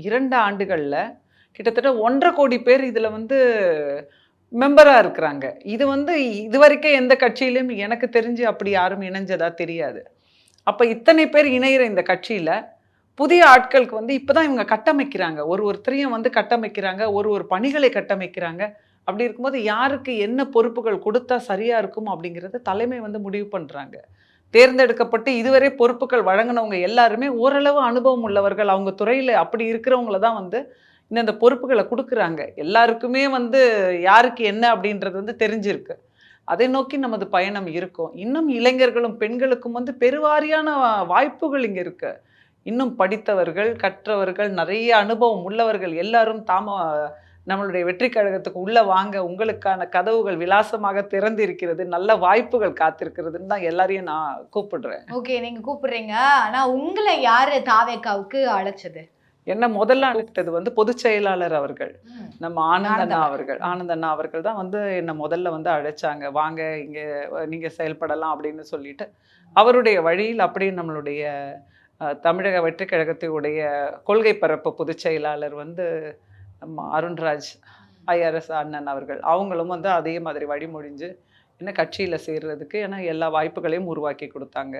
2 ஆண்டுகள்ல கிட்டத்தட்ட 1,50,00,000 கோடி பேர் இதுல வந்து மெம்பரா இருக்கிறாங்க. இது வந்து இதுவரைக்கும் எந்த கட்சியிலும் எனக்கு தெரிஞ்சு அப்படி யாரும் இணைஞ்சதா தெரியாது. அப்ப இத்தனை பேர் இணையிற இந்த கட்சியில, புதிய ஆட்களுக்கு வந்து இப்ப தான் இவங்க கட்டமைக்கிறாங்க. ஒருத்தரையும் வந்து கட்டமைக்கிறாங்க. ஒரு பணிகளை கட்டமைக்கிறாங்க. அப்படி இருக்கும்போது யாருக்கு என்ன பொறுப்புகள் குடுத்தா சரியா இருக்கும் அப்படிங்கிறத தலைமை வந்து முடிவு பண்றாங்க. தேர்ந்தெடுக்கப்பட்டு இதுவரை பொறுப்புகள் வழங்குனவங்க எல்லாருமே ஓரளவு அனுபவம் உள்ளவர்கள். அவங்க துறையில அப்படி இருக்கிறவங்கள தான் வந்து இந்தந்த பொறுப்புகள குடுக்குறாங்க. எல்லாருக்குமே வந்து யாருக்கு என்ன அப்படின்றது வந்து தெரிஞ்சிருக்கு. அதை நோக்கி நமது பயணம் இருக்கும். இன்னும் இளைஞர்களும், பெண்களுக்கும் வந்து பெருவாரியான வாய்ப்புகள் இங்க இருக்கு. இன்னும் படித்தவர்கள், கற்றவர்கள், நெறைய அனுபவம் உள்ளவர்கள் எல்லாரும் நம்மளுடைய வெற்றி கழகத்துக்கு உள்ள வாங்க. உங்களுக்கான கதவுகள் விலாசமாக திறந்திருக்கிறது. நல்ல வாய்ப்புகள் காத்திருக்கிறதுன்னு தான் எல்லாரையும் நான் கூப்பிடுறேன். ஓகே. நீங்க கூப்பிடுறீங்க. ஆனா உங்கள யாரு தாவேக்காவுக்கு அழைச்சது? என்ன முதல்ல அழைத்தது வந்து பொதுச் செயலாளர் அவர்கள். ம். நம்ம ஆனந்த் அண்ணா ஆனந்தவர். அவர்கள். ஆனந்த் அண்ணா அவர்கள் தான் வந்து என்ன முதல்ல வந்து அழைச்சாங்க. வாங்க இங்க நீங்க செயல்படலாம் அப்படின்னு சொல்லிட்டு, அவருடைய வழியில் அப்படியே நம்மளுடைய தமிழக வெற்றிக் கழகத்தினுடைய கொள்கை பரப்பு பொதுச் செயலாளர் வந்து நம்ம அருண்ராஜ் ஐஆர்எஸ் அண்ணன் அவர்கள். அவங்களும் வந்து அதே மாதிரி வழிமொழிஞ்சு என்ன கட்சியில சேர்றதுக்கு ஏன்னா எல்லா வாய்ப்புகளையும் உருவாக்கி குடுத்தாங்க.